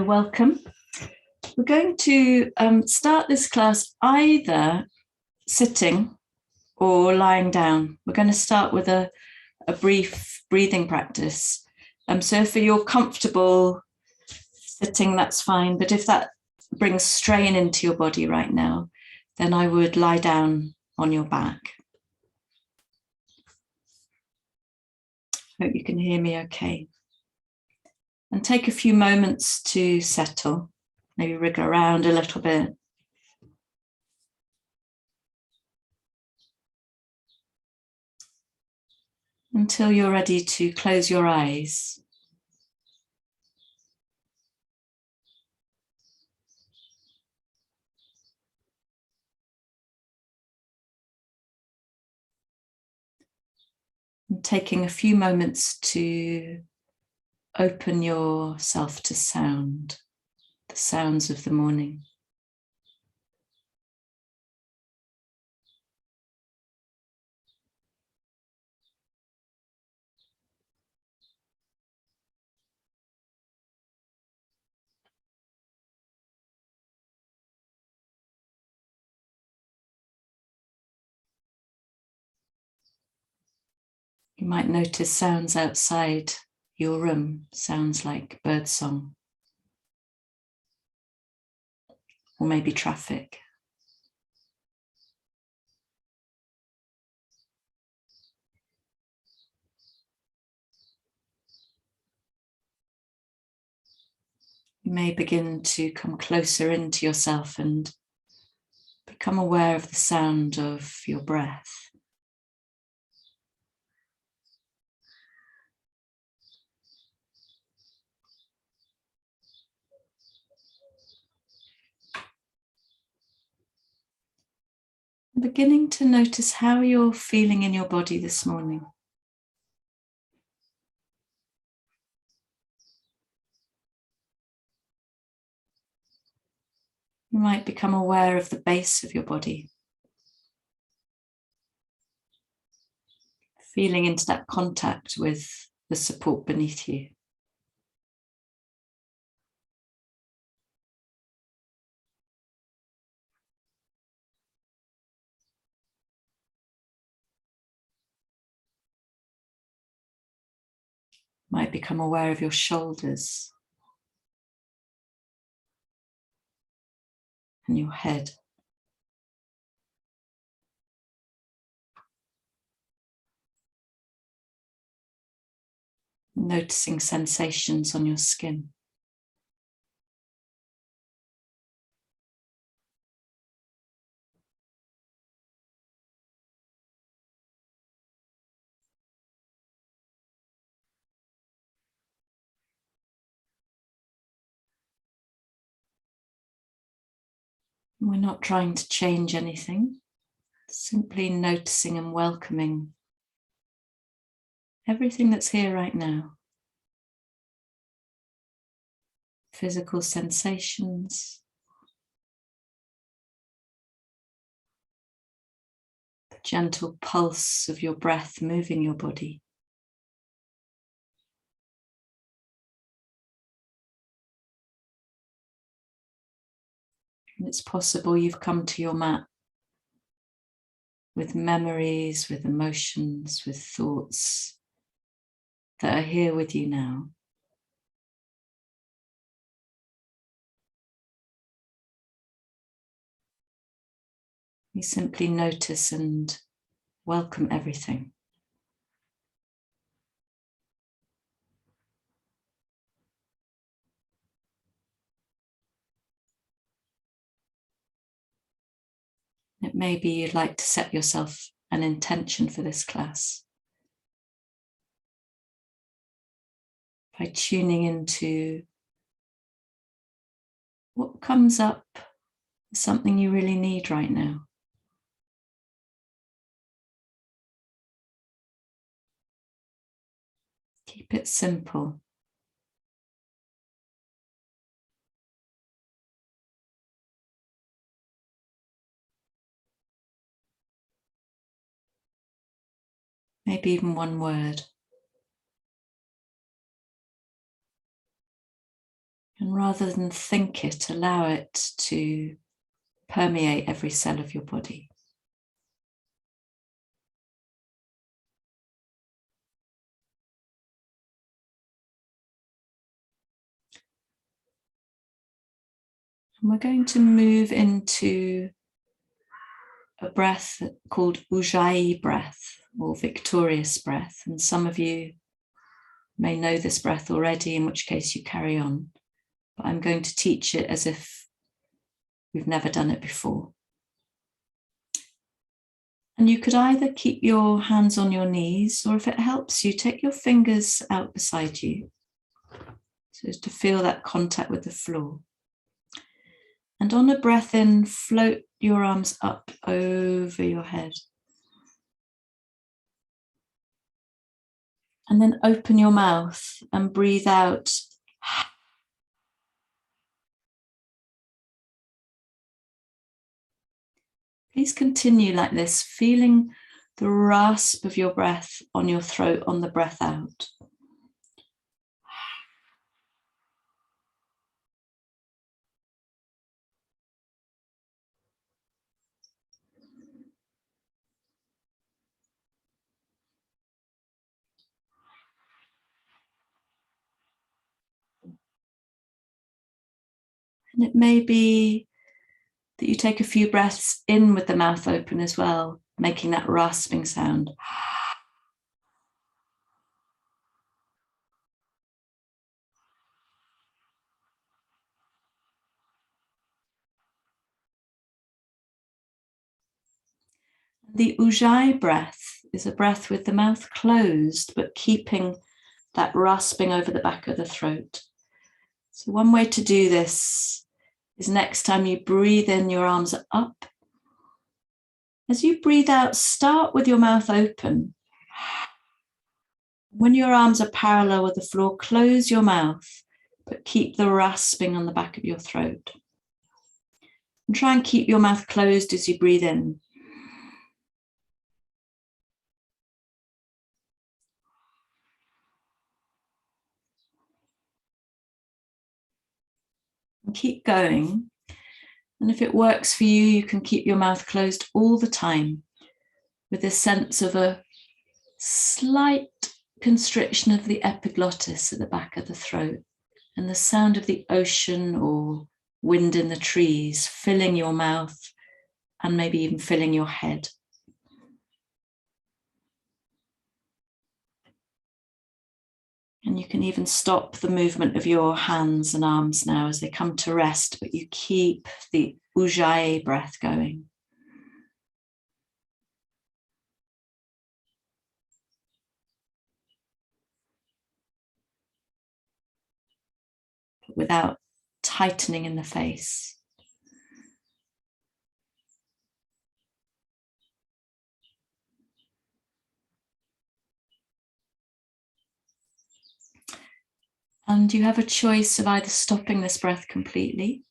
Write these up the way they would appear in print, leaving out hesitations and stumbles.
welcome. We're going to start this class either sitting or lying down. We're going to start with a brief breathing practice. So if you're comfortable sitting, that's fine. But if that brings strain into your body right now, then I would lie down on your back. Hope you can hear me okay. And take a few moments to settle, maybe wriggle around a little bit. Until you're ready to close your eyes. And taking a few moments to open yourself to sound, the sounds of the morning. You might notice sounds outside your room, sounds like birdsong, or maybe traffic. You may begin to come closer into yourself and become aware of the sound of your breath. Beginning to notice how you're feeling in your body this morning. You might become aware of the base of your body. Feeling into that contact with the support beneath you. Might become aware of your shoulders and your head. Noticing sensations on your skin. We're not trying to change anything, simply noticing and welcoming everything that's here right now. Physical sensations, the gentle pulse of your breath moving your body. And it's possible you've come to your mat with memories, with emotions, with thoughts that are here with you now. You simply notice and welcome everything. It may be you'd like to set yourself an intention for this class by tuning into what comes up as something you really need right now. Keep it simple. Maybe even one word. And rather than think it, allow it to permeate every cell of your body. And we're going to move into a breath called Ujjayi breath, or victorious breath. And some of you may know this breath already, in which case you carry on. But I'm going to teach it as if we've never done it before. And you could either keep your hands on your knees, or if it helps you, take your fingers out beside you, so as to feel that contact with the floor. And on a breath in, float your arms up over your head. And then open your mouth and breathe out. Please continue like this, feeling the rasp of your breath on your throat on the breath out. And it may be that you take a few breaths in with the mouth open as well, making that rasping sound. The Ujjayi breath is a breath with the mouth closed, but keeping that rasping over the back of the throat. So one way to do this is next time you breathe in, your arms are up. As you breathe out, start with your mouth open. When your arms are parallel with the floor, close your mouth, but keep the rasping on the back of your throat. And try and keep your mouth closed as you breathe in. And keep going. And if it works for you, you can keep your mouth closed all the time with a sense of a slight constriction of the epiglottis at the back of the throat and the sound of the ocean or wind in the trees filling your mouth and maybe even filling your head. And you can even stop the movement of your hands and arms now as they come to rest, but you keep the Ujjayi breath going. Without tightening in the face. And you have a choice of either stopping this breath completely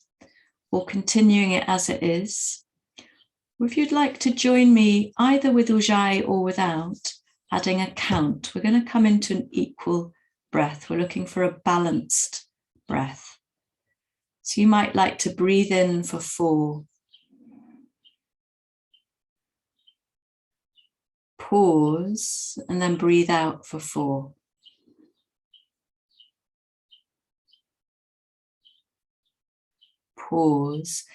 or continuing it as it is. Or if you'd like to join me either with Ujjayi or without, adding a count, we're going to come into an equal breath. We're looking for a balanced breath. So you might like to breathe in for 4. Pause and then breathe out for 4. Pause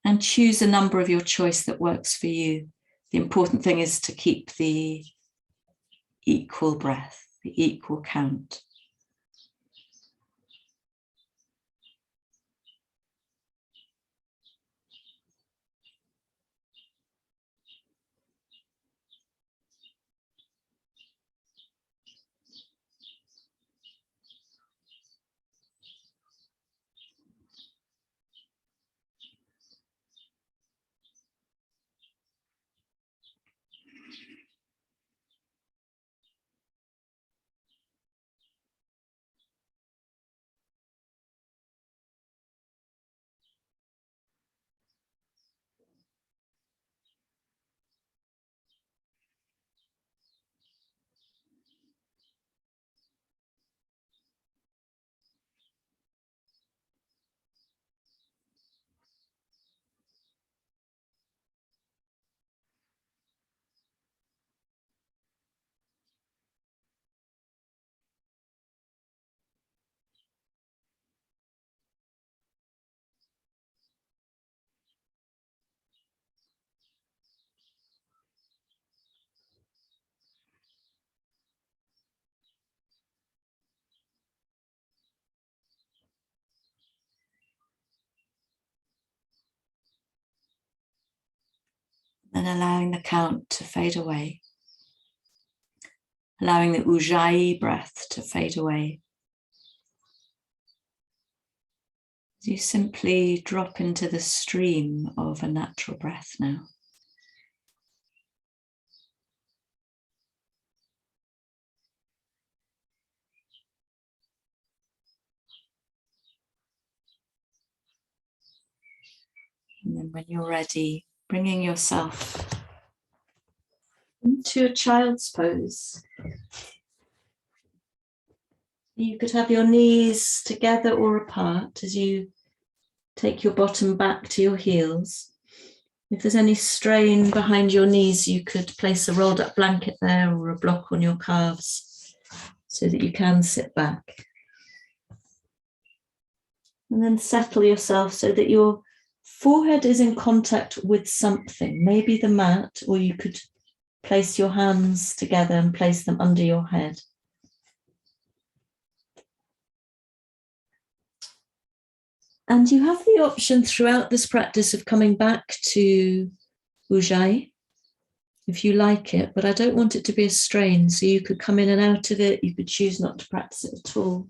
and choose a number of your choice that works for you. The important thing is to keep the equal breath, the equal count. And allowing the count to fade away. Allowing the ujjayi breath to fade away. You simply drop into the stream of a natural breath now. And then when you're ready, bringing yourself into a child's pose. You could have your knees together or apart as you take your bottom back to your heels. If there's any strain behind your knees, you could place a rolled up blanket there or a block on your calves so that you can sit back. And then settle yourself so that your forehead is in contact with something, maybe the mat, or you could place your hands together and place them under your head. And you have the option throughout this practice of coming back to Ujjayi, if you like it, but I don't want it to be a strain. So you could come in and out of it. You could choose not to practice it at all.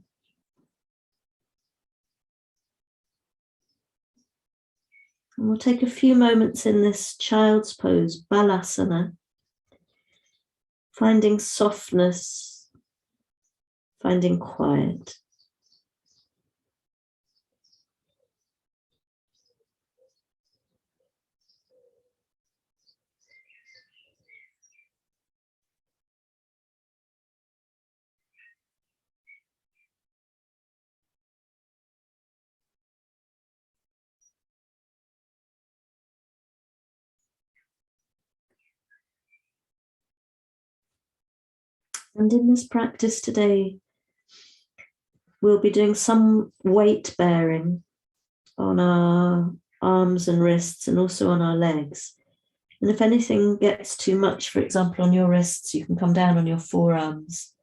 And we'll take a few moments in this child's pose, Balasana, finding softness, finding quiet. And in this practice today, we'll be doing some weight bearing on our arms and wrists and also on our legs. And if anything gets too much, for example, on your wrists, you can come down on your forearms.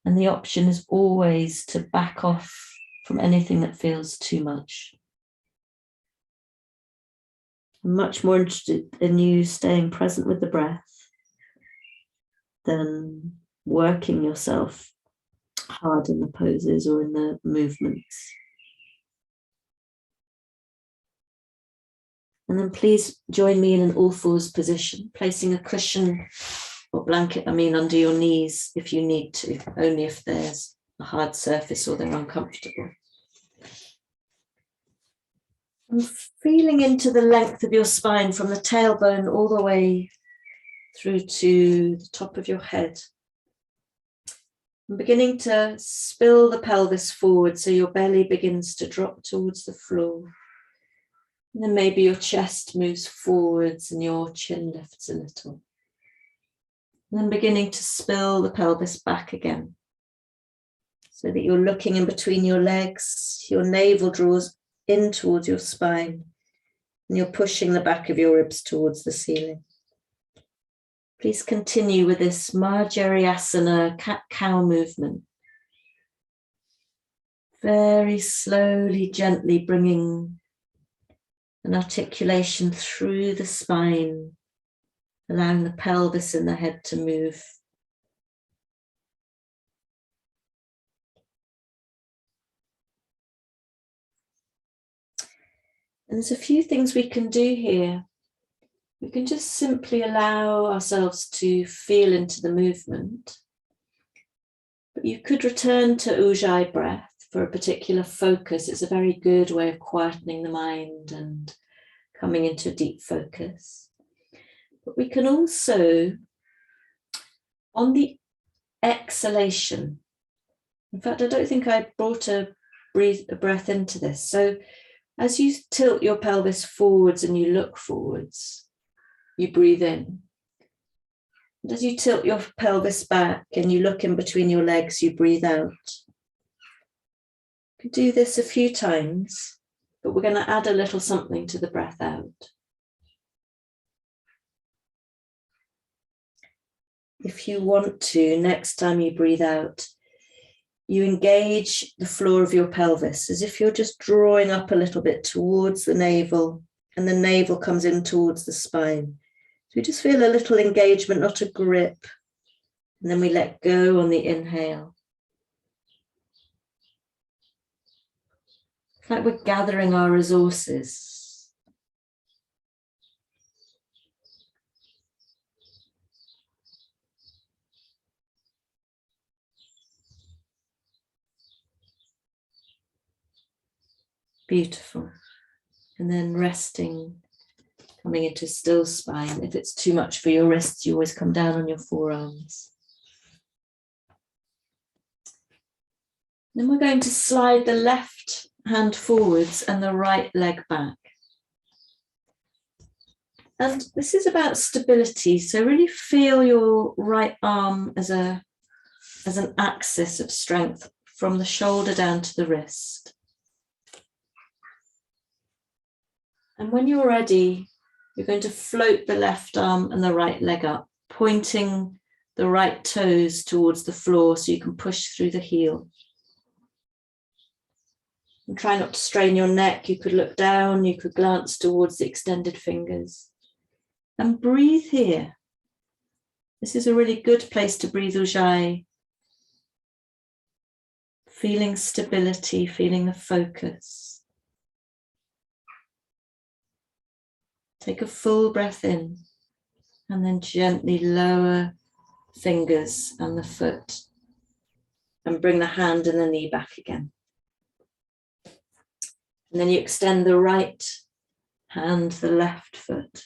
And the option is always to back off from anything that feels too much. I'm much more interested in you staying present with the breath than working yourself hard in the poses or in the movements. And then please join me in an all fours position, placing a cushion or blanket, under your knees if you need to, only if there's a hard surface or they're uncomfortable. And feeling into the length of your spine from the tailbone all the way through to the top of your head. And beginning to spill the pelvis forward so your belly begins to drop towards the floor. And then maybe your chest moves forwards and your chin lifts a little. And then beginning to spill the pelvis back again. So that you're looking in between your legs, your navel draws in towards your spine, and you're pushing the back of your ribs towards the ceiling. Please continue with this Marjariyasana cat-cow movement. Very slowly, gently bringing an articulation through the spine, allowing the pelvis and the head to move. And there's a few things we can do here. We can just simply allow ourselves to feel into the movement. But you could return to Ujjayi breath for a particular focus. It's a very good way of quietening the mind and coming into a deep focus. But we can also, on the exhalation, in fact, I don't think I brought a breath into this. So as you tilt your pelvis forwards and you look forwards, you breathe in. And as you tilt your pelvis back and you look in between your legs, you breathe out. You could do this a few times, but we're going to add a little something to the breath out. If you want to, next time you breathe out, you engage the floor of your pelvis as if you're just drawing up a little bit towards the navel, and the navel comes in towards the spine. we just feel a little engagement, not a grip. And then we let go on the inhale. It's like we're gathering our resources. Beautiful. And then resting, coming into still spine. If it's too much for your wrists, you always come down on your forearms. Then we're going to slide the left hand forwards and the right leg back. And this is about stability. So really feel your right arm as an axis of strength from the shoulder down to the wrist. And when you're ready, you're going to float the left arm and the right leg up, pointing the right toes towards the floor so you can push through the heel. And try not to strain your neck. You could look down, you could glance towards the extended fingers. And breathe here. This is a really good place to breathe Ujjayi. Feeling stability, feeling the focus. Take a full breath in and then gently lower fingers and the foot and bring the hand and the knee back again. And then you extend the right hand, the left foot.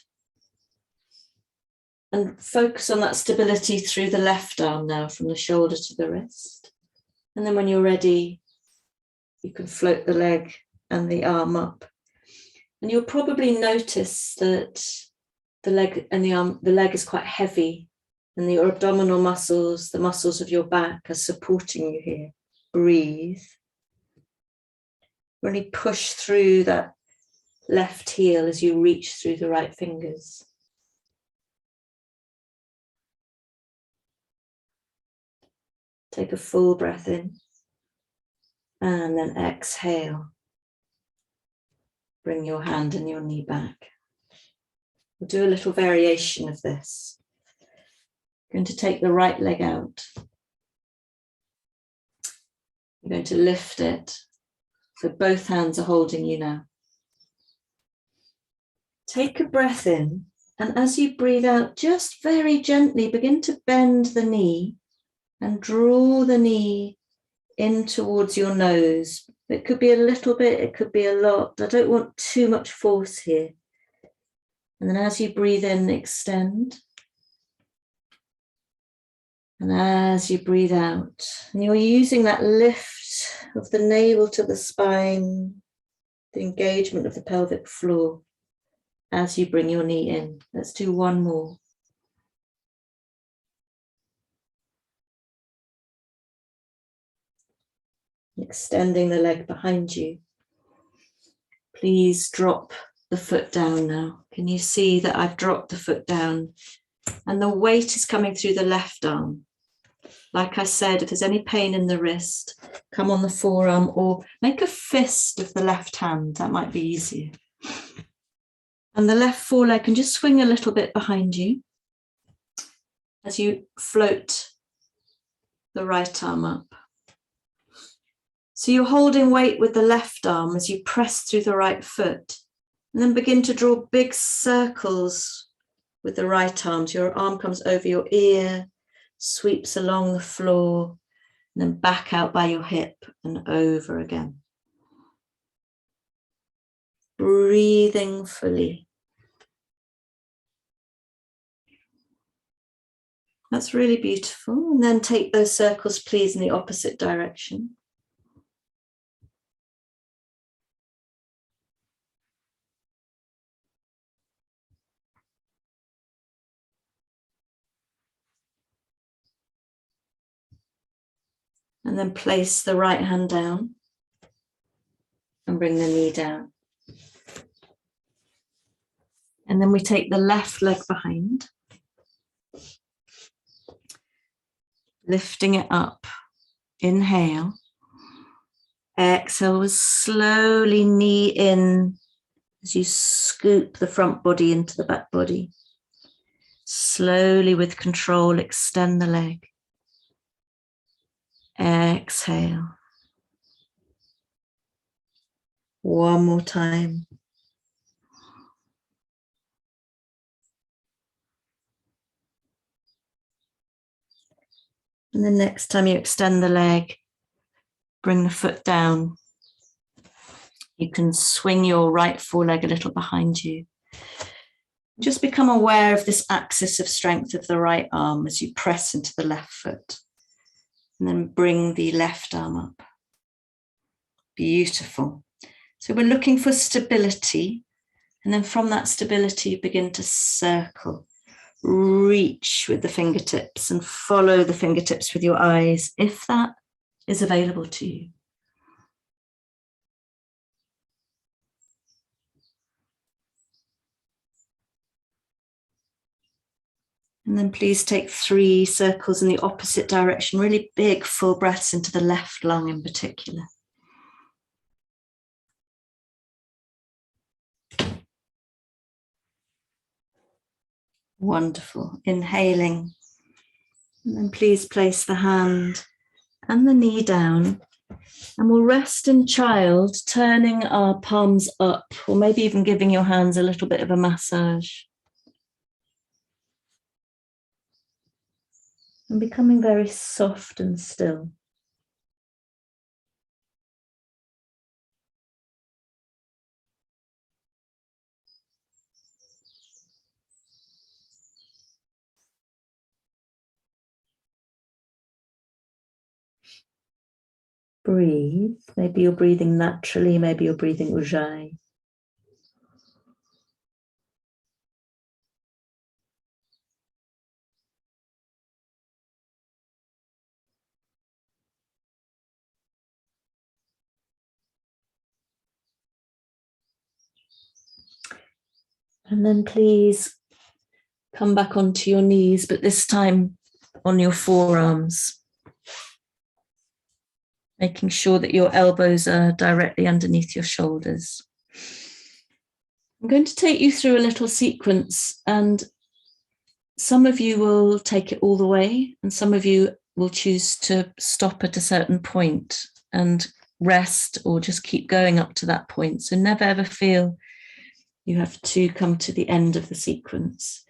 And focus on that stability through the left arm now, from the shoulder to the wrist. And then when you're ready, you can float the leg and the arm up. And you'll probably notice that the leg and the arm, the leg is quite heavy, and your abdominal muscles, the muscles of your back, are supporting you here. Breathe. Really push through that left heel as you reach through the right fingers. Take a full breath in and then exhale. Bring your hand and your knee back. We'll do a little variation of this. You're going to take the right leg out. You're going to lift it. So both hands are holding you now. Take a breath in, and as you breathe out, just very gently begin to bend the knee and draw the knee in towards your nose. It could be a little bit, it could be a lot. I don't want too much force here. And then as you breathe in, extend. And as you breathe out, and you're using that lift of the navel to the spine, the engagement of the pelvic floor as you bring your knee in. Let's do one more. Extending the leg behind you. Please drop the foot down now. Can you see that I've dropped the foot down and the weight is coming through the left arm? Like I said, if there's any pain in the wrist, come on the forearm or make a fist of the left hand. That might be easier. And the left foreleg can just swing a little bit behind you as you float the right arm up. So you're holding weight with the left arm as you press through the right foot, and then begin to draw big circles with the right arm. So your arm comes over your ear, sweeps along the floor, and then back out by your hip and over again. Breathing fully. That's really beautiful. And then take those circles, please, in the opposite direction. And then place the right hand down and bring the knee down. And then we take the left leg behind, lifting it up. Inhale. Exhale, slowly knee in as you scoop the front body into the back body. Slowly, with control, extend the leg. Exhale. One more time. And the next time you extend the leg, bring the foot down. You can swing your right foreleg a little behind you. Just become aware of this axis of strength of the right arm as you press into the left foot. And then bring the left arm up. Beautiful. So we're looking for stability. And then from that stability, you begin to circle. Reach with the fingertips and follow the fingertips with your eyes, if that is available to you. And then please take 3 circles in the opposite direction, really big full breaths into the left lung in particular. Wonderful. Inhaling. And then please place the hand and the knee down. And we'll rest in child, turning our palms up, or maybe even giving your hands a little bit of a massage. And becoming very soft and still. Breathe. Maybe you're breathing naturally, maybe you're breathing ujjayi. And then please come back onto your knees, but this time on your forearms. Making sure that your elbows are directly underneath your shoulders. I'm going to take you through a little sequence, and some of you will take it all the way, and some of you will choose to stop at a certain point and rest or just keep going up to that point. So never ever feel you have to come to the end of the sequence.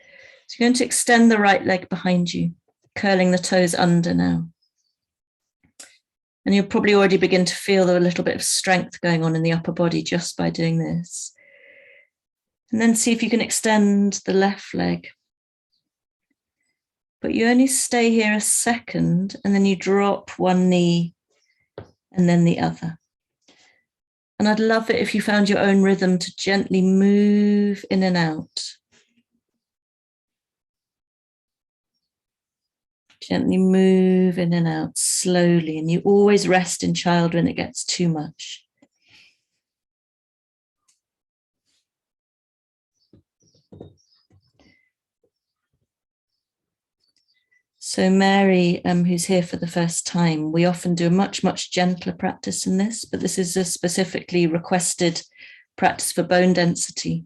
So you're going to extend the right leg behind you, curling the toes under now. And you'll probably already begin to feel a little bit of strength going on in the upper body just by doing this. And then see if you can extend the left leg. But you only stay here a second, and then you drop one knee and then the other. And I'd love it if you found your own rhythm to gently move in and out. Gently move in and out slowly, and you always rest in child when it gets too much. So Mary, who's here for the first time, we often do a much, much gentler practice than this, but this is a specifically requested practice for bone density.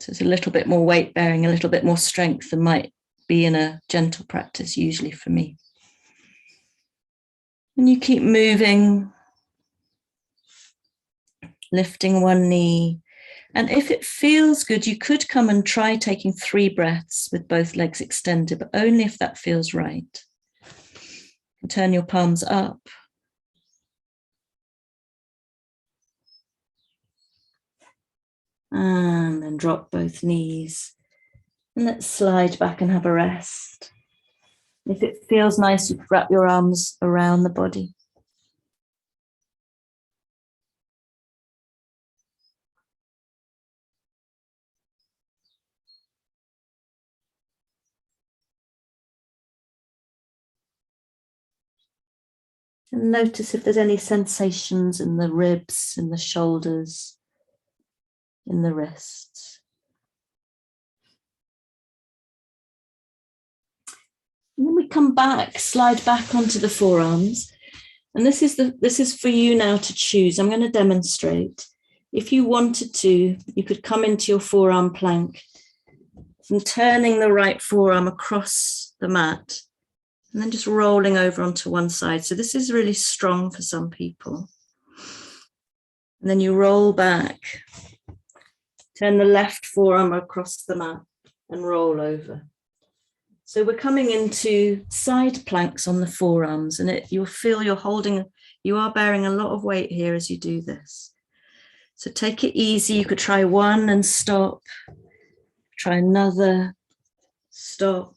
So it's a little bit more weight bearing, a little bit more strength than might be in a gentle practice, usually for me. And you keep moving, lifting one knee. And if it feels good, you could come and try taking 3 breaths with both legs extended, but only if that feels right. And turn your palms up. And then drop both knees. And let's slide back and have a rest. If it feels nice, you can wrap your arms around the body. And notice if there's any sensations in the ribs, in the shoulders, in the wrists. And then we come back, slide back onto the forearms. And this is for you now to choose. I'm going to demonstrate. If you wanted to, you could come into your forearm plank And turning the right forearm across the mat and then just rolling over onto one side. So this is really strong for some people. And then you roll back, turn the left forearm across the mat and roll over. So we're coming into side planks on the forearms, and you'll feel you are bearing a lot of weight here as you do this. So take it easy. You could try one and stop, try another, stop.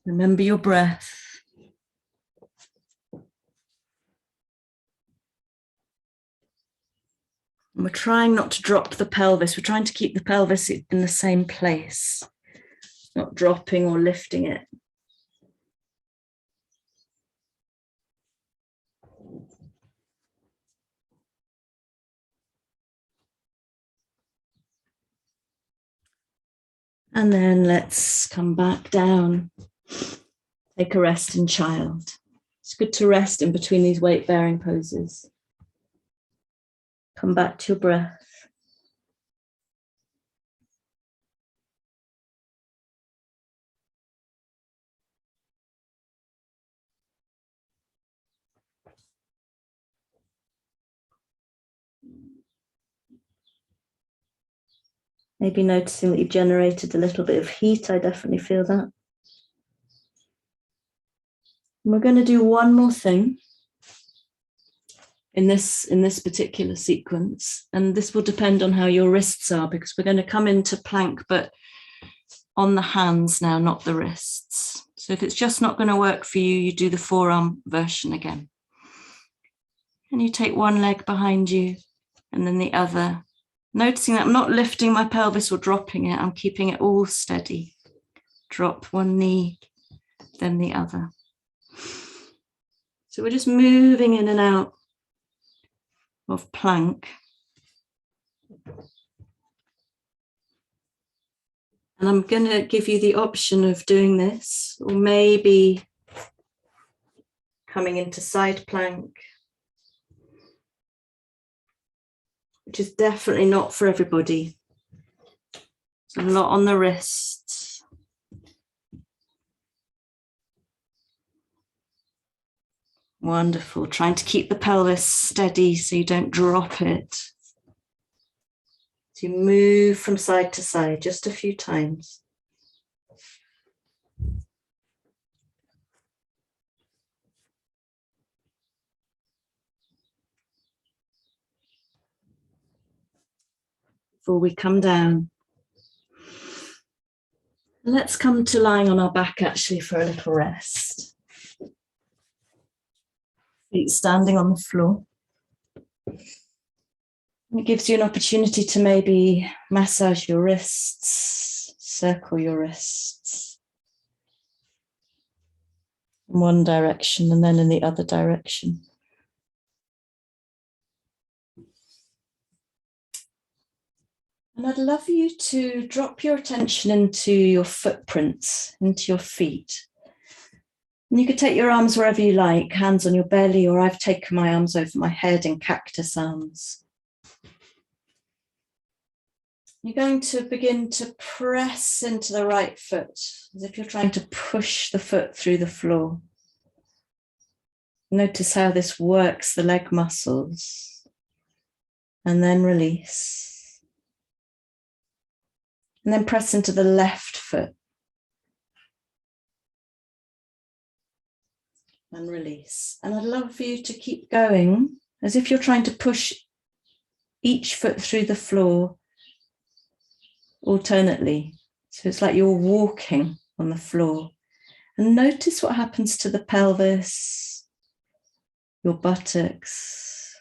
Remember your breath. And we're trying not to drop the pelvis. We're trying to keep the pelvis in the same place, not dropping or lifting it. And then let's come back down. Take a rest in child. It's good to rest in between these weight-bearing poses. Come back to your breath. Maybe noticing that you've generated a little bit of heat. I definitely feel that. And we're going to do one more thing in this particular sequence, and this will depend on how your wrists are, because we're going to come into plank, but on the hands now, not the wrists. So if it's just not going to work for you, you do the forearm version again. And you take one leg behind you and then the other, noticing that I'm not lifting my pelvis or dropping it. I'm keeping it all steady. Drop one knee, then the other. So we're just moving in and out of plank. And I'm going to give you the option of doing this, or maybe coming into side plank, which is definitely not for everybody. It's a lot on the wrists. Wonderful. Trying to keep the pelvis steady so you don't drop it. So you move from side to side just a few times. Before we come down. Let's come to lying on our back actually for a little rest. Feet standing on the floor. It gives you an opportunity to maybe massage your wrists, circle your wrists in one direction and then in the other direction. And I'd love you to drop your attention into your footprints, into your feet. And you could take your arms wherever you like, hands on your belly, or I've taken my arms over my head in cactus arms. You're going to begin to press into the right foot, as if you're trying to push the foot through the floor. Notice how this works the leg muscles. And then release. And then press into the left foot. And release. And I'd love for you to keep going, as if you're trying to push each foot through the floor alternately. So it's like you're walking on the floor. And notice what happens to the pelvis, your buttocks.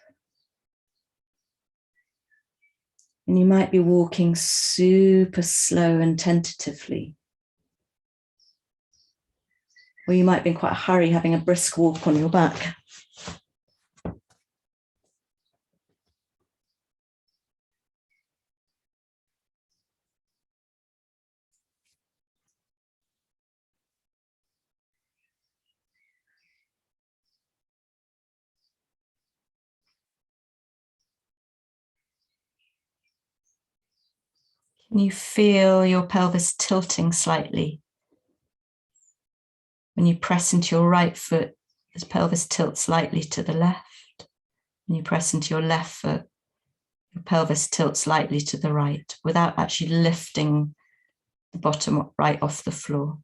And you might be walking super slow and tentatively. Or you might be in quite a hurry, having a brisk walk on your back. Can you feel your pelvis tilting slightly? When you press into your right foot, the pelvis tilts slightly to the left. When you press into your left foot, your pelvis tilts slightly to the right without actually lifting the bottom right off the floor.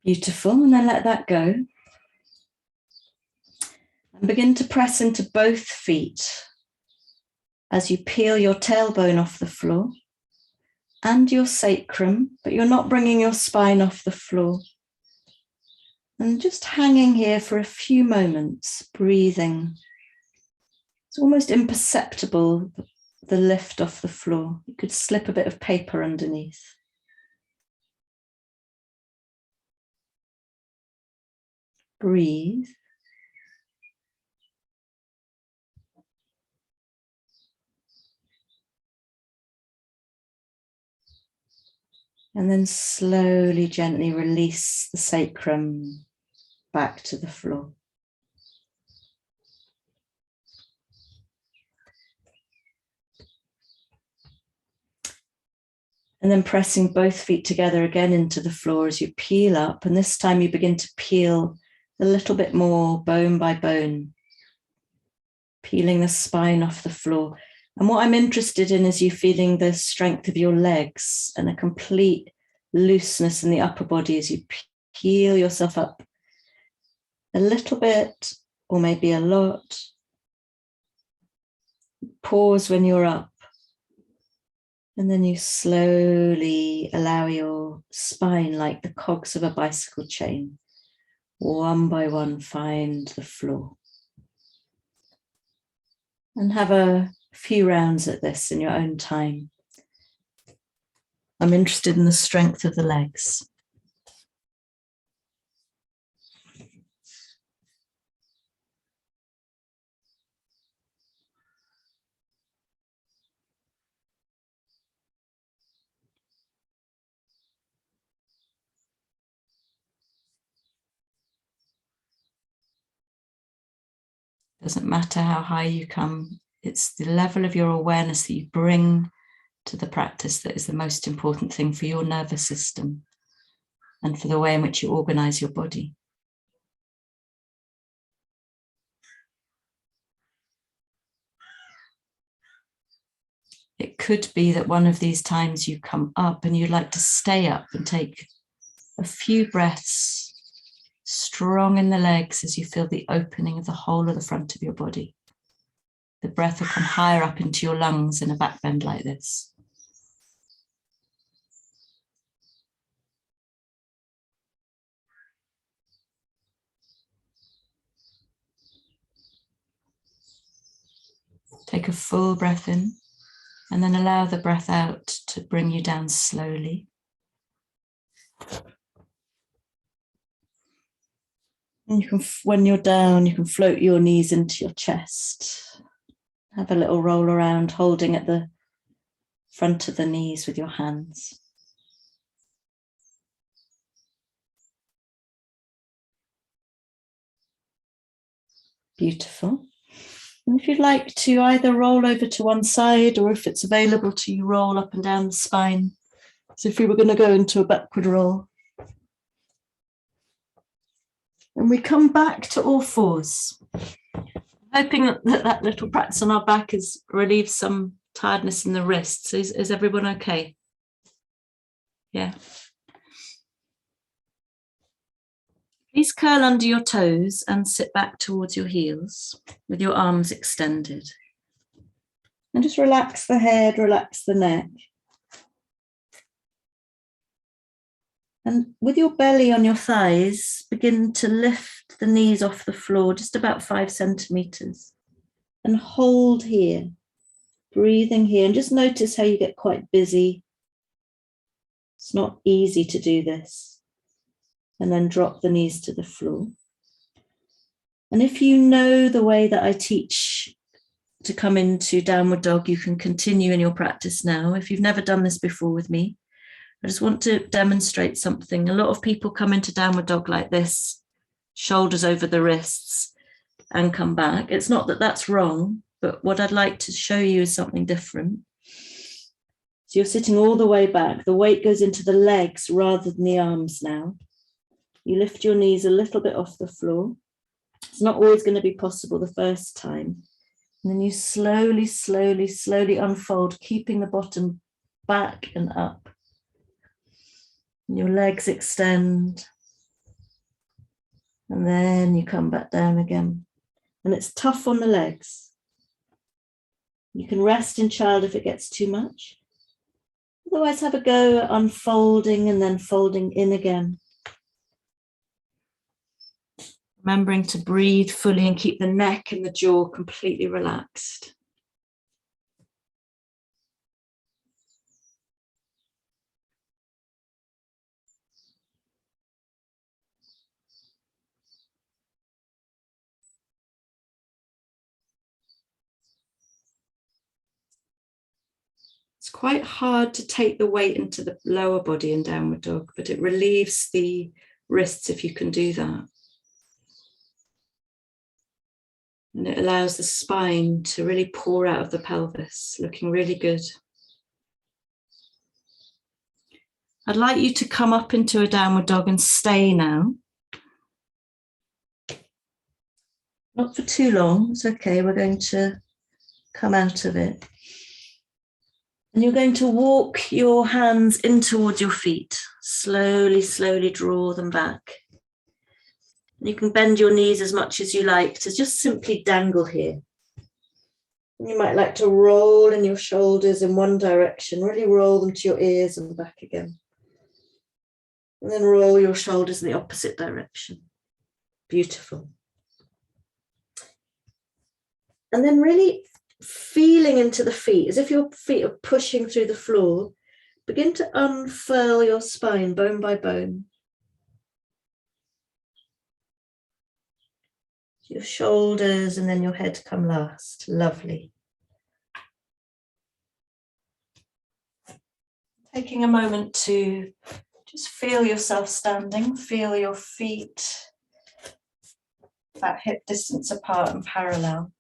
Beautiful, and then let that go. And begin to press into both feet as you peel your tailbone off the floor and your sacrum, but you're not bringing your spine off the floor. And just hanging here for a few moments, breathing. It's almost imperceptible, the lift off the floor. You could slip a bit of paper underneath. Breathe. And then slowly, gently release the sacrum back to the floor. And then pressing both feet together again into the floor as you peel up. And this time you begin to peel a little bit more bone by bone, peeling the spine off the floor. And what I'm interested in is you feeling the strength of your legs and a complete looseness in the upper body as you peel yourself up a little bit, or maybe a lot. Pause when you're up. And then you slowly allow your spine, like the cogs of a bicycle chain, one by one find the floor. And have a few rounds at this in your own time. I'm interested in the strength of the legs. Doesn't matter how high you come, it's the level of your awareness that you bring to the practice that is the most important thing for your nervous system and for the way in which you organize your body. It could be that one of these times you come up and you'd like to stay up and take a few breaths, strong in the legs as you feel the opening of the whole of the front of your body. The breath will come higher up into your lungs in a back bend like this. Take a full breath in and then allow the breath out to bring you down slowly. And you can, when you're down, you can float your knees into your chest. Have a little roll around, holding at the front of the knees with your hands. Beautiful. And if you'd like to either roll over to one side, or if it's available to you, roll up and down the spine. So if we were going to go into a backward roll. And we come back to all fours. Hoping that little practice on our back has relieved some tiredness in the wrists. Is everyone okay? Yeah. Please curl under your toes and sit back towards your heels with your arms extended. And just relax the head, relax the neck. And with your belly on your thighs, begin to lift the knees off the floor, just about 5 centimeters. And hold here, breathing here. And just notice how you get quite busy. It's not easy to do this. And then drop the knees to the floor. And if you know the way that I teach to come into downward dog, you can continue in your practice now. If you've never done this before with me, I just want to demonstrate something. A lot of people come into downward dog like this, shoulders over the wrists, and come back. It's not that that's wrong, but what I'd like to show you is something different. So you're sitting all the way back. The weight goes into the legs rather than the arms now. You lift your knees a little bit off the floor. It's not always going to be possible the first time. And then you slowly, slowly, slowly unfold, keeping the bottom back and up. And your legs extend. And then you come back down again. And it's tough on the legs. You can rest in child if it gets too much. Otherwise, have a go at unfolding and then folding in again. Remembering to breathe fully and keep the neck and the jaw completely relaxed. It's quite hard to take the weight into the lower body in downward dog, but it relieves the wrists if you can do that. And it allows the spine to really pour out of the pelvis, looking really good. I'd like you to come up into a downward dog and stay now. Not for too long, it's okay, we're going to come out of it. And you're going to walk your hands in towards your feet. Slowly, slowly draw them back. You can bend your knees as much as you like to just simply dangle here. You might like to roll in your shoulders in one direction, really roll them to your ears and back again. And then roll your shoulders in the opposite direction. Beautiful. And then really feeling into the feet, as if your feet are pushing through the floor. Begin to unfurl your spine, bone by bone. Your shoulders and then your head come last. Lovely. Taking a moment to just feel yourself standing, feel your feet about hip distance apart and parallel.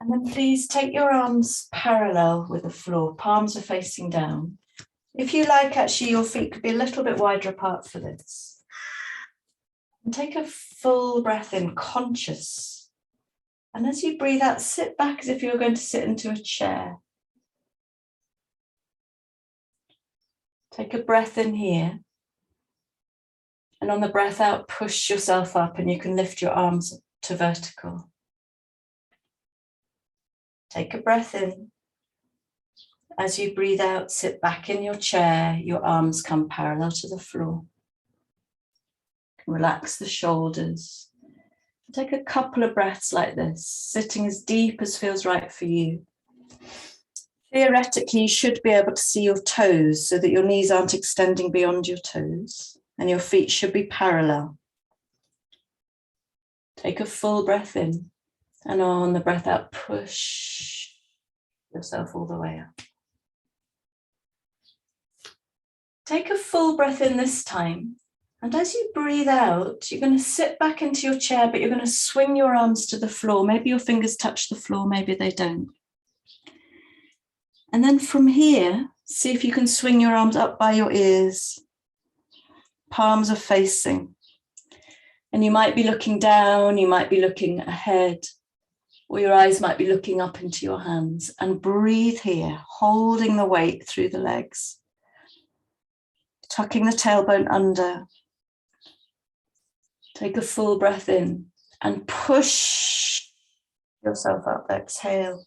And then please take your arms parallel with the floor, palms are facing down. If you like, actually, your feet could be a little bit wider apart for this. And take a full breath in, conscious. And as you breathe out, sit back as if you were going to sit into a chair. Take a breath in here. And on the breath out, push yourself up and you can lift your arms to vertical. Take a breath in. As you breathe out, sit back in your chair, your arms come parallel to the floor. Relax the shoulders. Take a couple of breaths like this, sitting as deep as feels right for you. Theoretically, you should be able to see your toes so that your knees aren't extending beyond your toes, and your feet should be parallel. Take a full breath in. And on the breath out, push yourself all the way up. Take a full breath in this time. And as you breathe out, you're going to sit back into your chair, but you're going to swing your arms to the floor. Maybe your fingers touch the floor, maybe they don't. And then from here, see if you can swing your arms up by your ears. Palms are facing. And you might be looking down, you might be looking ahead. Or your eyes might be looking up into your hands, and breathe here, holding the weight through the legs. Tucking the tailbone under. Take a full breath in and push yourself up. Exhale.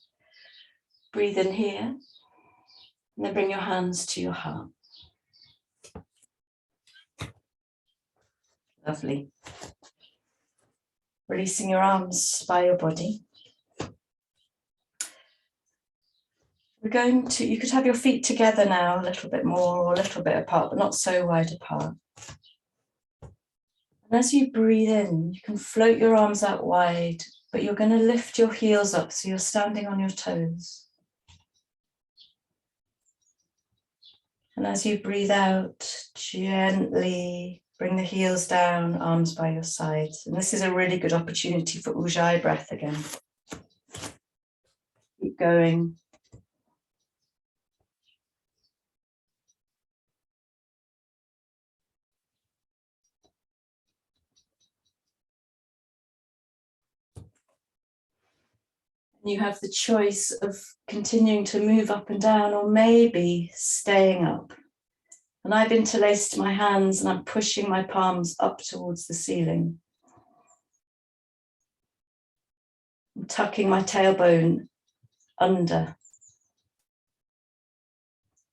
Breathe in here. And then bring your hands to your heart. Lovely. Releasing your arms by your body. We're going to, you could have your feet together now, a little bit more or a little bit apart, but not so wide apart. And as you breathe in, you can float your arms out wide, but you're going to lift your heels up so you're standing on your toes. And as you breathe out, gently Bring the heels down, arms by your sides. And this is a really good opportunity for Ujjayi breath again. Keep going. You have the choice of continuing to move up and down or maybe staying up. And I've interlaced my hands and I'm pushing my palms up towards the ceiling. I'm tucking my tailbone under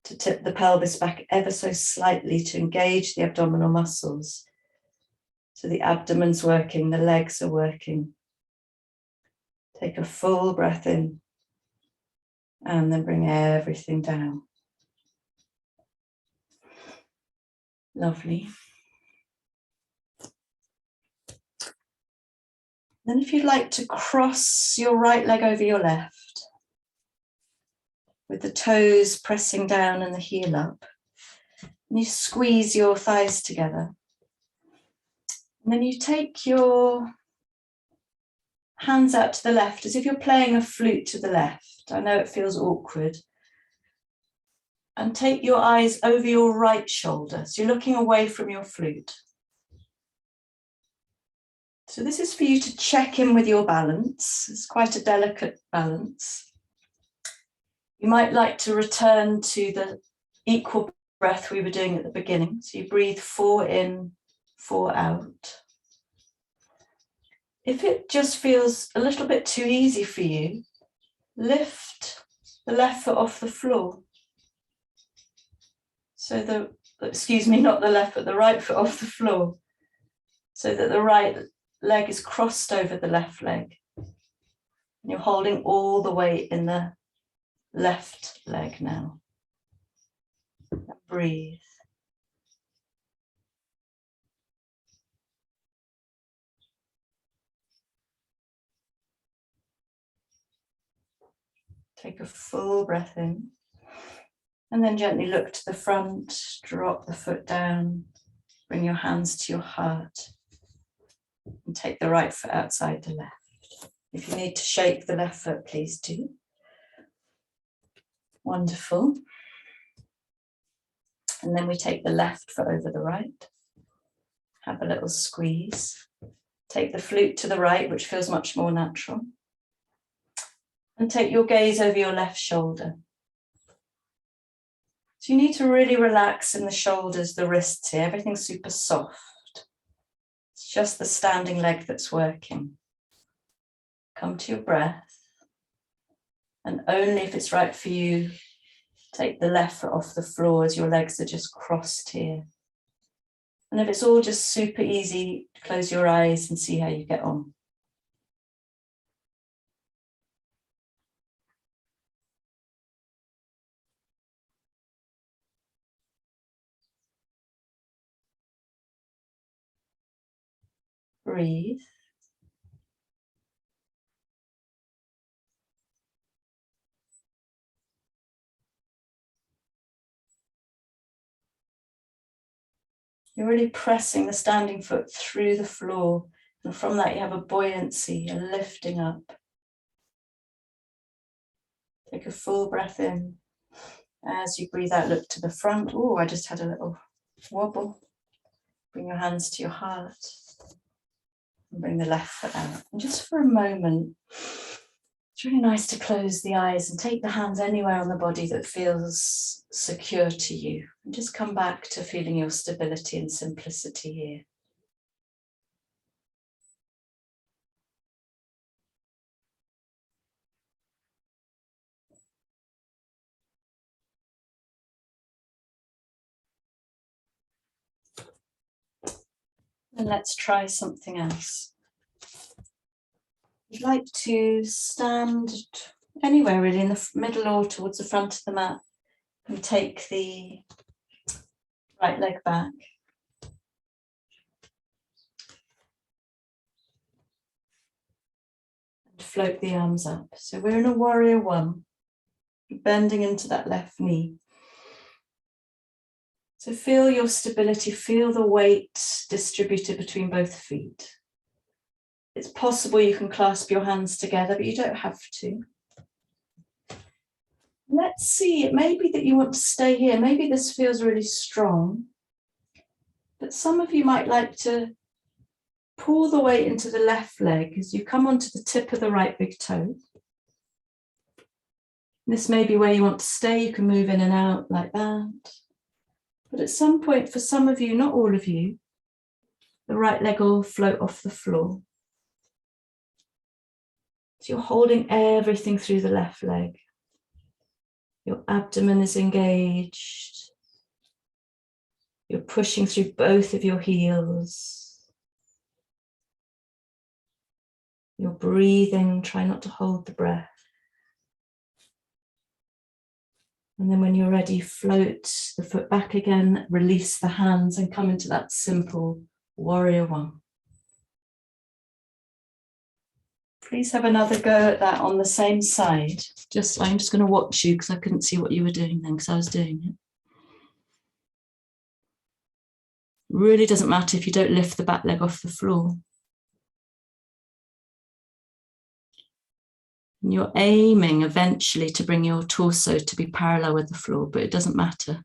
to tip the pelvis back ever so slightly to engage the abdominal muscles. So the abdomen's working, the legs are working. Take a full breath in and then bring everything down. Lovely. Then if you'd like to cross your right leg over your left, with the toes pressing down and the heel up, and you squeeze your thighs together. And then you take your hands out to the left as if you're playing a flute to the left. I know it feels awkward. And take your eyes over your right shoulder. So you're looking away from your flute. So this is for you to check in with your balance. It's quite a delicate balance. You might like to return to the equal breath we were doing at the beginning. So you breathe 4 in, 4 out. If it just feels a little bit too easy for you, lift the left foot off the floor. So not the left, but the right foot off the floor. So that the right leg is crossed over the left leg. And you're holding all the weight in the left leg now. Breathe. Take a full breath in. And then gently look to the front, drop the foot down, bring your hands to your heart, and take the right foot outside the left. If you need to shake the left foot, please do. Wonderful. And then we take the left foot over the right. Have a little squeeze. Take the flute to the right, which feels much more natural. And take your gaze over your left shoulder. So you need to really relax in the shoulders, the wrists here. Everything's super soft. It's just the standing leg that's working. Come to your breath. And only if it's right for you, take the left foot off the floor as your legs are just crossed here. And if it's all just super easy, close your eyes and see how you get on. Breathe. You're really pressing the standing foot through the floor. And from that, you have a buoyancy, a lifting up. Take a full breath in. As you breathe out, look to the front. Oh, I just had a little wobble. Bring your hands to your heart. And bring the left foot out. And just for a moment, it's really nice to close the eyes and take the hands anywhere on the body that feels secure to you. And just come back to feeling your stability and simplicity here. And let's try something else. You'd like to stand anywhere really in the middle or towards the front of the mat and take the right leg back. And float the arms up. So we're in a warrior one, bending into that left knee. So feel your stability, feel the weight distributed between both feet. It's possible you can clasp your hands together, but you don't have to. Let's see, it may be that you want to stay here. Maybe this feels really strong, but some of you might like to pull the weight into the left leg as you come onto the tip of the right big toe. This may be where you want to stay. You can move in and out like that. But at some point, for some of you, not all of you, the right leg will float off the floor. So you're holding everything through the left leg. Your abdomen is engaged. You're pushing through both of your heels. You're breathing, try not to hold the breath. And then when you're ready, float the foot back again, release the hands and come into that simple warrior one. Please have another go at that on the same side. I'm just going to watch you because I couldn't see what you were doing then because I was doing it. Really doesn't matter if you don't lift the back leg off the floor. And you're aiming eventually to bring your torso to be parallel with the floor, but it doesn't matter.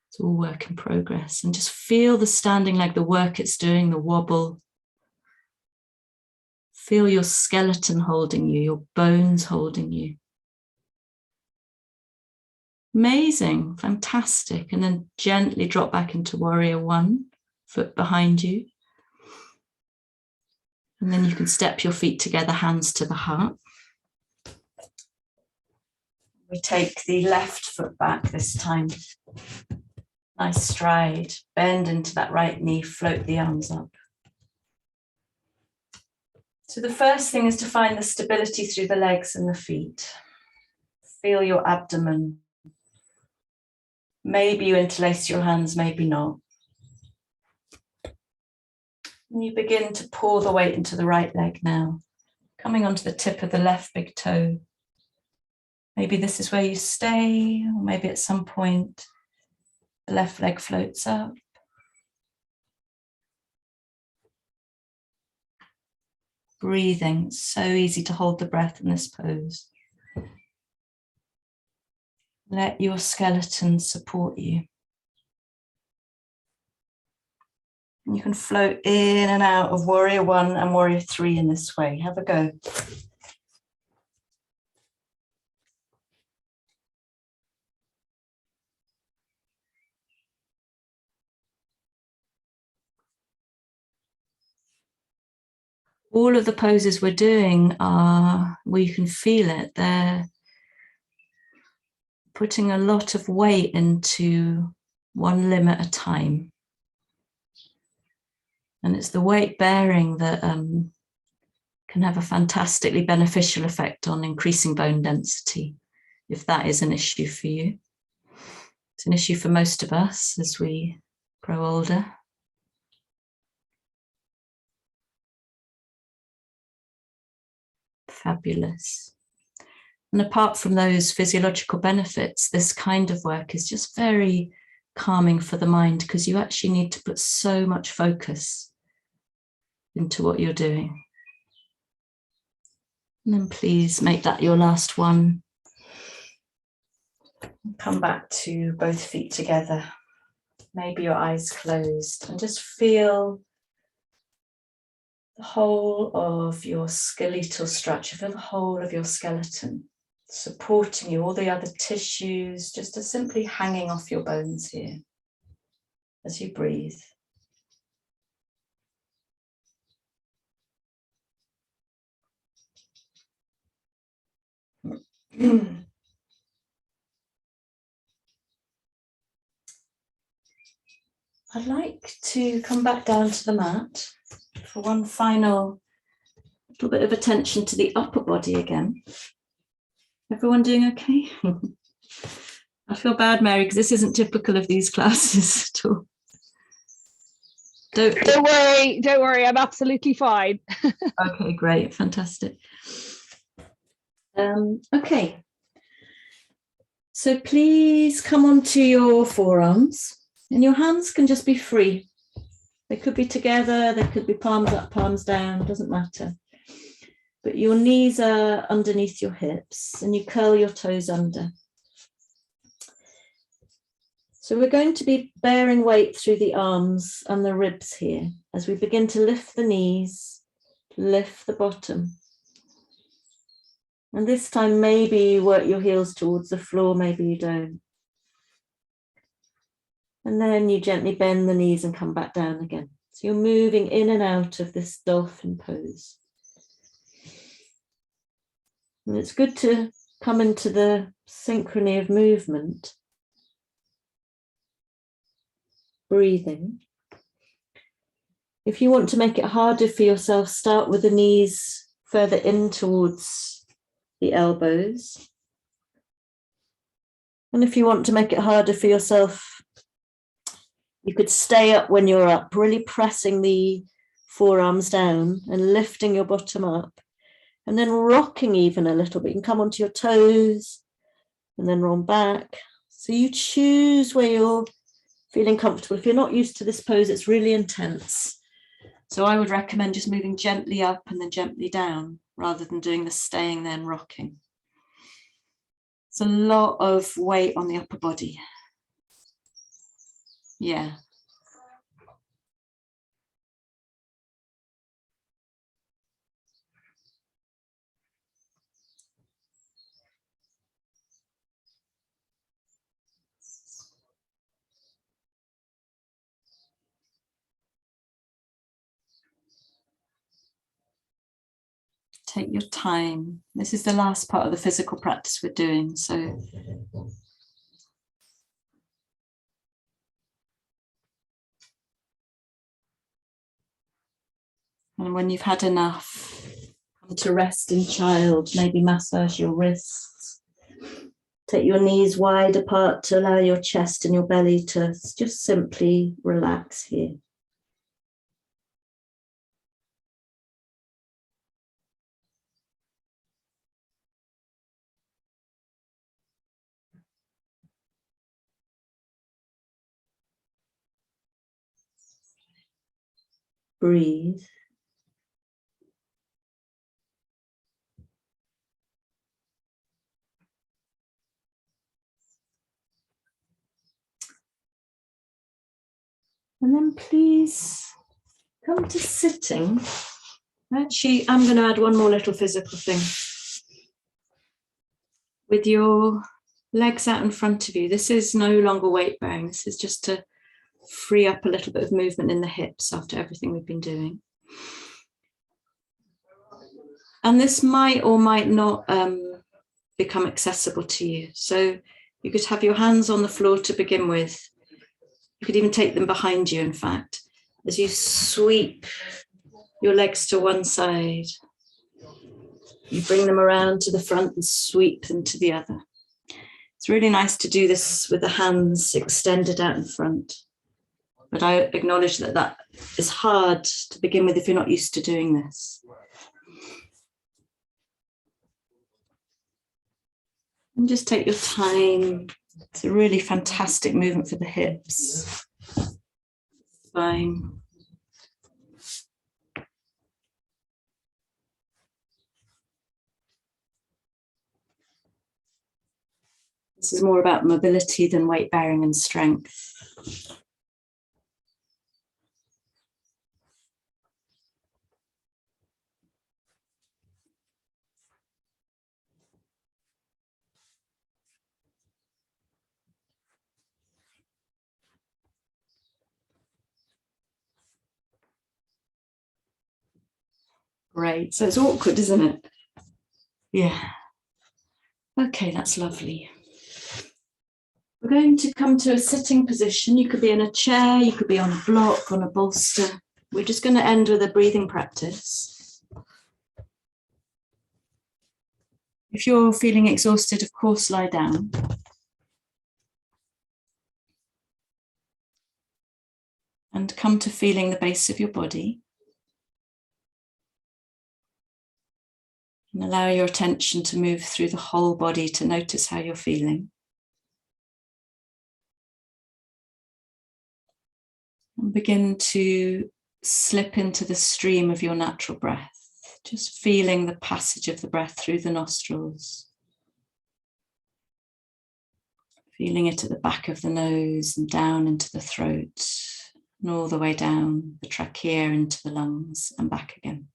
It's all work in progress. And just feel the standing leg, the work it's doing, the wobble. Feel your skeleton holding you, your bones holding you. Amazing, fantastic. And then gently drop back into warrior one, foot behind you. And then you can step your feet together, hands to the heart. We take the left foot back this time. Nice stride, bend into that right knee, float the arms up. So the first thing is to find the stability through the legs and the feet. Feel your abdomen. Maybe you interlace your hands, maybe not. And you begin to pour the weight into the right leg now, coming onto the tip of the left big toe. Maybe this is where you stay, or maybe at some point the left leg floats up. Breathing, it's so easy to hold the breath in this pose. Let your skeleton support you. And you can float in and out of warrior one and warrior three in this way. Have a go. All of the poses we're doing are where you can feel it. They're putting a lot of weight into one limb at a time. And it's the weight bearing that can have a fantastically beneficial effect on increasing bone density, if that is an issue for you. It's an issue for most of us as we grow older. Fabulous. And apart from those physiological benefits, this kind of work is just very calming for the mind because you actually need to put so much focus into what you're doing. And then please make that your last one. Come back to both feet together. Maybe your eyes closed and just feel the whole of your skeletal structure, feel the whole of your skeleton supporting you, all the other tissues just are simply hanging off your bones here as you breathe. I'd like to come back down to the mat for one final little bit of attention to the upper body again. Everyone doing okay? I feel bad, Mary, because this isn't typical of these classes at all. Don't worry, I'm absolutely fine. Okay, great, fantastic. Okay. So please come onto your forearms, and your hands can just be free. They could be together, they could be palms up, palms down, doesn't matter. But your knees are underneath your hips and you curl your toes under. So we're going to be bearing weight through the arms and the ribs here as we begin to lift the knees, lift the bottom. And this time, maybe you work your heels towards the floor, maybe you don't. And then you gently bend the knees and come back down again. So you're moving in and out of this dolphin pose. And it's good to come into the synchrony of movement. Breathing. If you want to make it harder for yourself, start with the knees further in towards the elbows. And if you want to make it harder for yourself, you could stay up when you're up, really pressing the forearms down and lifting your bottom up, and then rocking even a little bit. You can come onto your toes and then roll back. So you choose where you're feeling comfortable. If you're not used to this pose, it's really intense. So I would recommend just moving gently up and then gently down, rather than doing the staying there and rocking. It's a lot of weight on the upper body. Yeah. Take your time. This is the last part of the physical practice we're doing, so and when you've had enough, come to rest in child, maybe massage your wrists. Take your knees wide apart to allow your chest and your belly to just simply relax here. Breathe. And then please come to sitting. Actually, I'm going to add one more little physical thing. With your legs out in front of you, this is no longer weight bearing. This is just to free up a little bit of movement in the hips after everything we've been doing. And this might or might not become accessible to you. So you could have your hands on the floor to begin with. You could even take them behind you, in fact, as you sweep your legs to one side. You bring them around to the front and sweep them to the other. It's really nice to do this with the hands extended out in front. But I acknowledge that that is hard to begin with if you're not used to doing this. And just take your time. It's a really fantastic movement for the hips, spine. This is more about mobility than weight bearing and strength. Great. So it's awkward, isn't it? Yeah. Okay, that's lovely. We're going to come to a sitting position. You could be in a chair, you could be on a block, on a bolster. We're just going to end with a breathing practice. If you're feeling exhausted, of course, lie down. And come to feeling the base of your body. And allow your attention to move through the whole body to notice how you're feeling. And begin to slip into the stream of your natural breath, just feeling the passage of the breath through the nostrils. Feeling it at the back of the nose and down into the throat, and all the way down the trachea into the lungs and back again.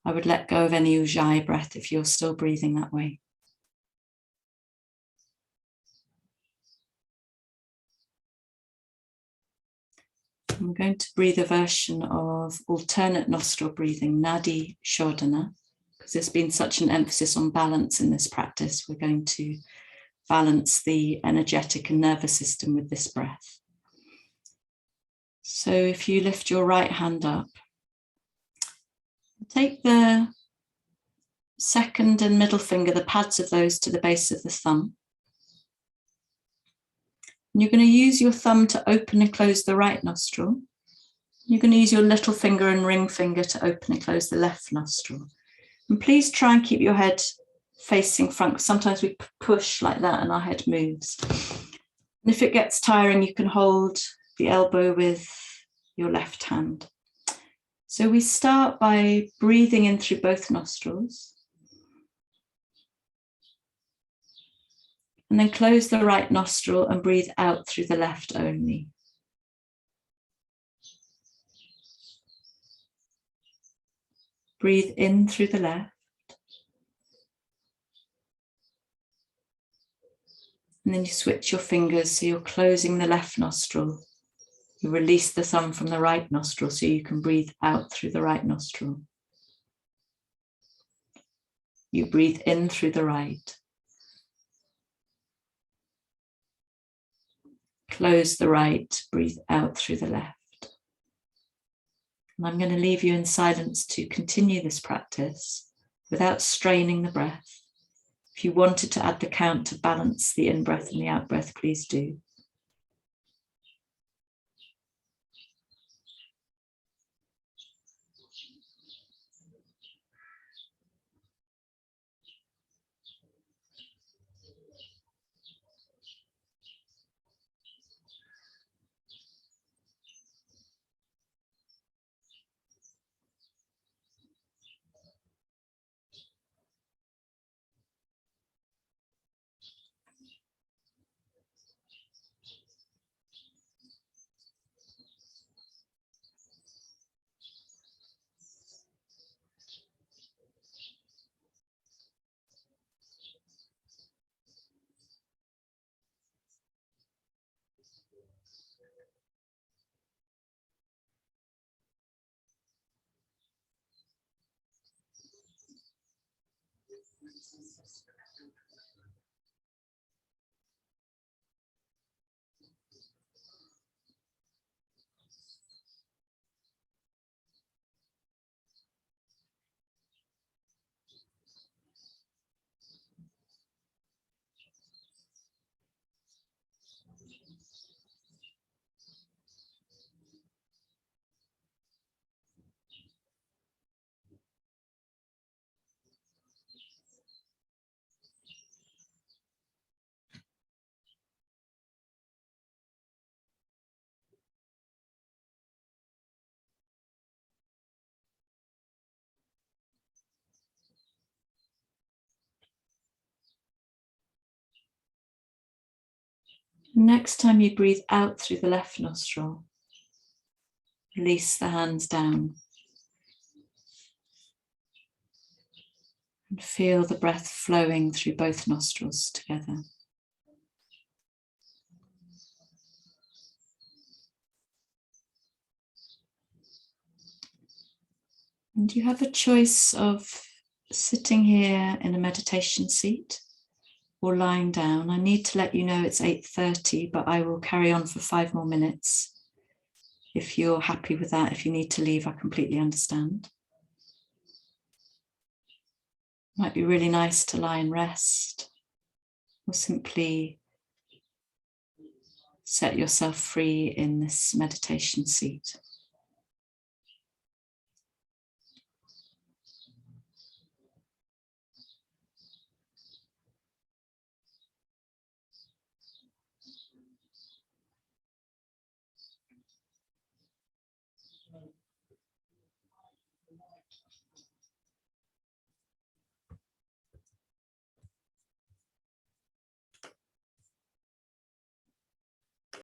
I would let go of any ujjayi breath if you're still breathing that way. I'm going to breathe a version of alternate nostril breathing, Nadi Shodhana, because there's been such an emphasis on balance in this practice. We're going to balance the energetic and nervous system with this breath. So if you lift your right hand up, take the second and middle finger, the pads of those, to the base of the thumb. And you're going to use your thumb to open and close the right nostril. You're going to use your little finger and ring finger to open and close the left nostril. And please try and keep your head facing front. Sometimes we push like that and our head moves. And if it gets tiring, you can hold the elbow with your left hand. So we start by breathing in through both nostrils. And then close the right nostril and breathe out through the left only. Breathe in through the left. And then you switch your fingers, so you're closing the left nostril. You release the thumb from the right nostril so you can breathe out through the right nostril. You breathe in through the right. Close the right, breathe out through the left. And I'm going to leave you in silence to continue this practice without straining the breath. If you wanted to add the count to balance the in-breath and the out-breath, please do. Next time you breathe out through the left nostril, release the hands down. And feel the breath flowing through both nostrils together. And you have a choice of sitting here in a meditation seat or lying down. I need to let you know it's 8:30, but I will carry on for 5 more minutes. If you're happy with that, if you need to leave, I completely understand. It might be really nice to lie and rest, or simply set yourself free in this meditation seat.